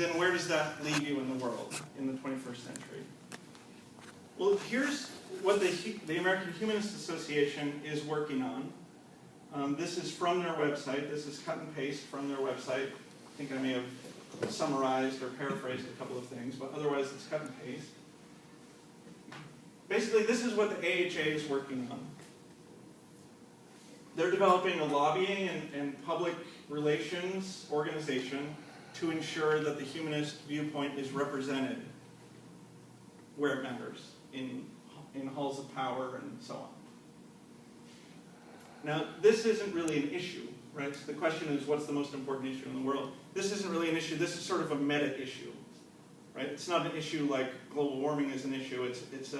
then where does that leave you in the world in the 21st century? Well, here's what the American Humanist Association is working on. This is from their website. This is cut and paste from their website. I think I may have summarized or paraphrased a couple of things, but otherwise it's cut and paste. Basically, this is what the AHA is working on. They're developing a lobbying and public relations organization to ensure that the humanist viewpoint is represented where it matters, in halls of power and so on. Now, this isn't really an issue, right? So the question is, what's the most important issue in the world? This isn't really an issue. This is sort of a meta issue, right? It's not an issue like global warming is an issue. It's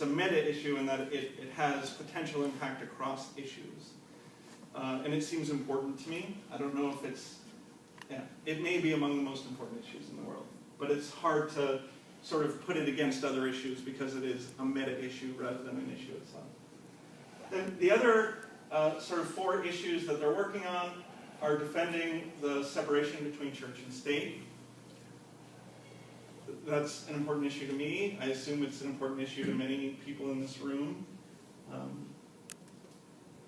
a meta issue in that it has potential impact across issues. And it seems important to me. I don't know if it may be among the most important issues in the world, but it's hard to sort of put it against other issues because it is a meta issue rather than an issue itself. Then the other sort of 4 issues that they're working on are defending the separation between church and state. That's an important issue to me. I assume it's an important issue to many people in this room.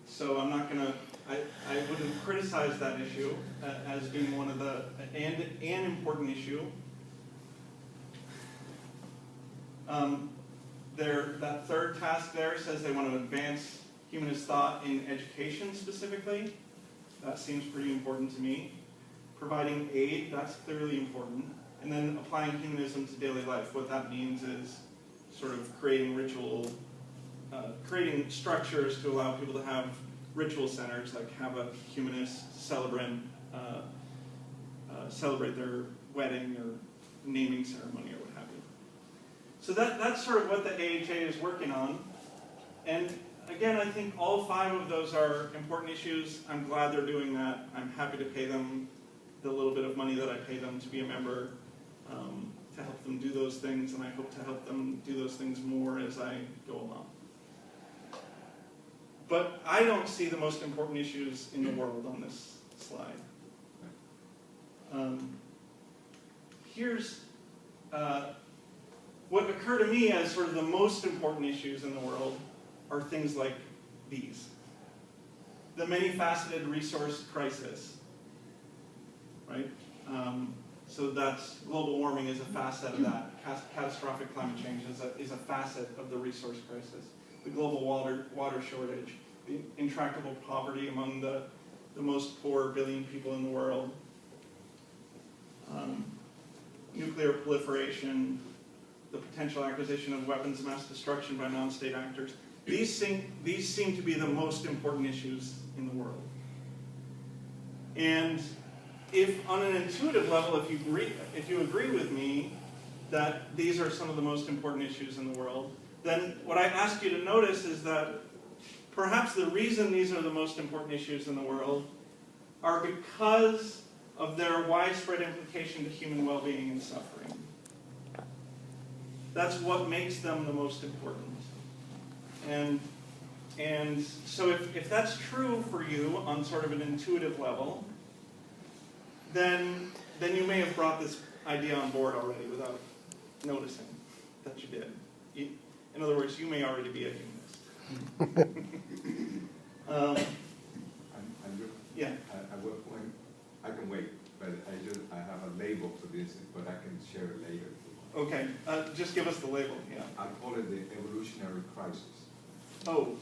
So I'm not going to, I wouldn't criticize that issue as being one of the, an important issue. That third task there says they want to advance humanist thought in education specifically. That seems pretty important to me. Providing aid, that's clearly important. And then applying humanism to daily life. What that means is sort of creating ritual, creating structures to allow people to have ritual centers, like have a humanist celebrate their wedding or naming ceremony or what have you. So that's sort of what the AHA is working on. And again, I think all 5 of those are important issues. I'm glad they're doing that. I'm happy to pay them the little bit of money that I pay them to be a member, to help them do those things, and I hope to help them do those things more as I go along. But I don't see the most important issues in the world on this slide. Here's what occur to me as sort of the most important issues in the world are things like these. The many-faceted resource crisis, right? So that's global warming is a facet of that. Catastrophic climate change is a facet of the resource crisis. The global water shortage, the intractable poverty among the most poor billion people in the world, nuclear proliferation, the potential acquisition of weapons of mass destruction by non-state actors. These seem to be the most important issues in the world. And if on an intuitive level, if you agree with me that these are some of the most important issues in the world, then what I ask you to notice is that perhaps the reason these are the most important issues in the world are because of their widespread implication to human well-being and suffering. That's what makes them the most important. And so if that's true for you on sort of an intuitive level, then you may have brought this idea on board already without noticing that you did. In other words, you may already be a humanist. Yeah. I can wait, but I have a label for this, but I can share it later. Okay, just give us the label. Yeah. I call it the evolutionary crisis. Oh,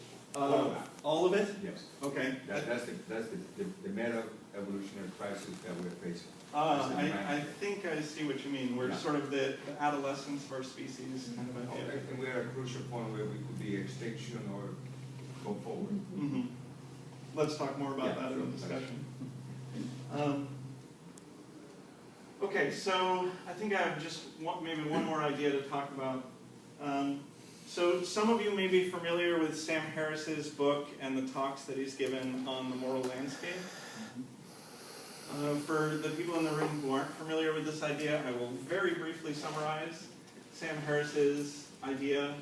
all of it? Yes. Okay. That's the meta evolutionary crisis that we're facing. I think I see what you mean. We're sort of the adolescence of our species kind of idea. And we're at a crucial point where we could be extinction or go forward. Mm-hmm. Let's talk more about that in the discussion. Okay, so I think I have just maybe one more idea to talk about. So some of you may be familiar with Sam Harris's book and the talks that he's given on the moral landscape. For the people in the room who aren't familiar with this idea, I will very briefly summarize Sam Harris's idea.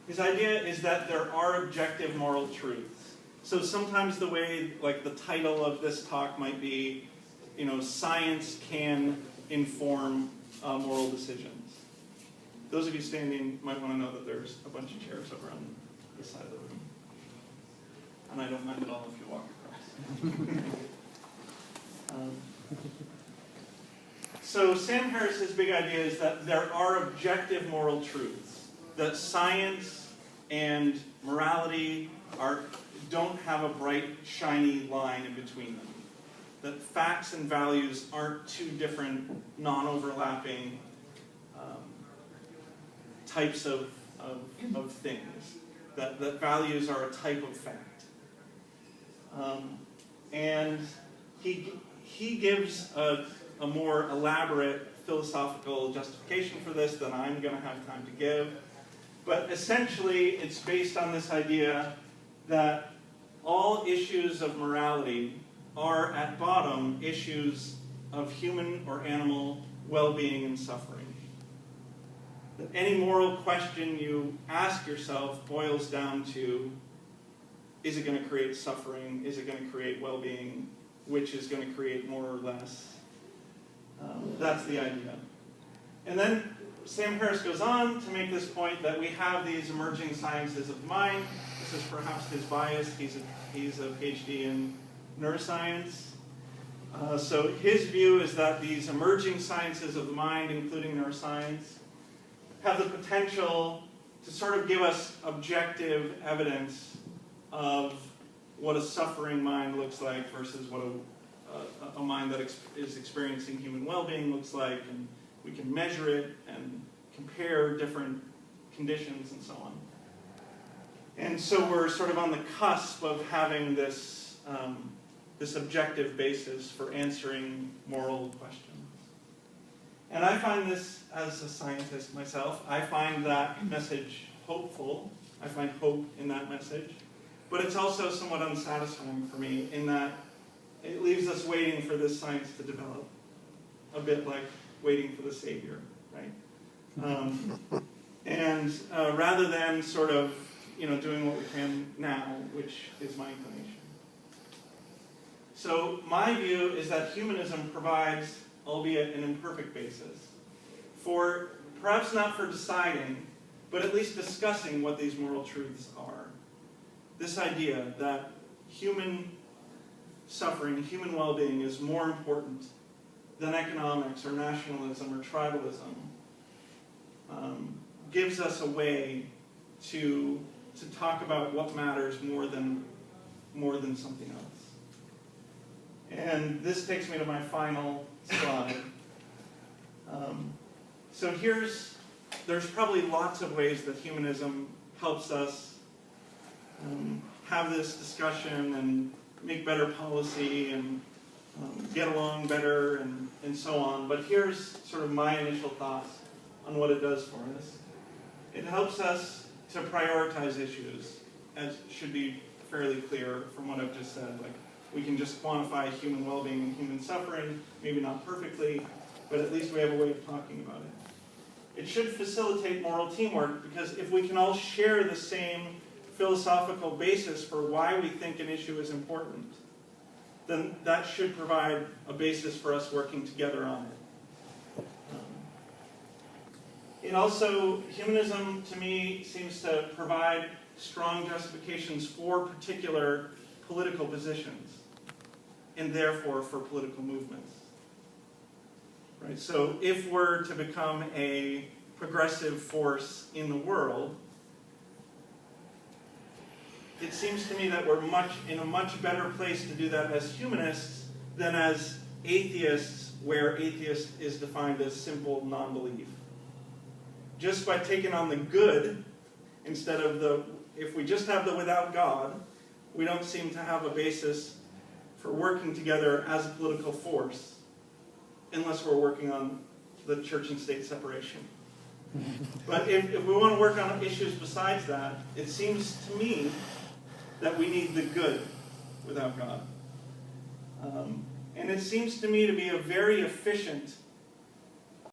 His idea is that there are objective moral truths. So sometimes the way, like the title of this talk might be, science can inform moral decisions. Those of you standing might want to know that there's a bunch of chairs over on this side of the room. And I don't mind at all if you walk across. So Sam Harris's big idea is that there are objective moral truths, that science and morality don't have a bright, shiny line in between them. That facts and values aren't two different, non-overlapping types of things. That values are a type of fact. And he gives a more elaborate philosophical justification for this than I'm going to have time to give. But essentially, it's based on this idea that all issues of morality are, at bottom, issues of human or animal well-being and suffering. That any moral question you ask yourself boils down to, is it going to create suffering? Is it going to create well-being? Which is going to create more or less? That's the idea. And then Sam Harris goes on to make this point that we have these emerging sciences of the mind. This is perhaps his bias. He's a Ph.D. in neuroscience. So his view is that these emerging sciences of the mind, including neuroscience, have the potential to sort of give us objective evidence of what a suffering mind looks like versus what a mind that is experiencing human well-being looks like, and we can measure it and compare different conditions and so on. And so we're sort of on the cusp of having this, this objective basis for answering moral questions. And I find this, as a scientist myself, I find that message hopeful. I find hope in that message. But it's also somewhat unsatisfying for me in that it leaves us waiting for this science to develop, a bit like waiting for the Savior, right? And rather than sort of, doing what we can now, which is my inclination. So my view is that humanism provides, albeit an imperfect basis, for perhaps not for deciding, but at least discussing what these moral truths are. This idea that human suffering, human well-being is more important than economics or nationalism or tribalism gives us a way to talk about what matters more than something else. And this takes me to my final slide. So there's probably lots of ways that humanism helps us have this discussion and make better policy and get along better and so on. But here's sort of my initial thoughts on what it does for us. It helps us to prioritize issues, as should be fairly clear from what I've just said. Like, we can just quantify human well-being and human suffering, maybe not perfectly, but at least we have a way of talking about it. It should facilitate moral teamwork, because if we can all share the same philosophical basis for why we think an issue is important, then that should provide a basis for us working together on it. Humanism, to me, seems to provide strong justifications for particular political positions, and therefore for political movements. Right? So if we're to become a progressive force in the world, it seems to me that we're in a much better place to do that as humanists than as atheists, where atheist is defined as simple non-belief. Just by taking on the good, instead of if we just have the without God, we don't seem to have a basis for working together as a political force, unless we're working on the church and state separation. But if we want to work on issues besides that, it seems to me that we need the good without God. And it seems to me to be a very efficient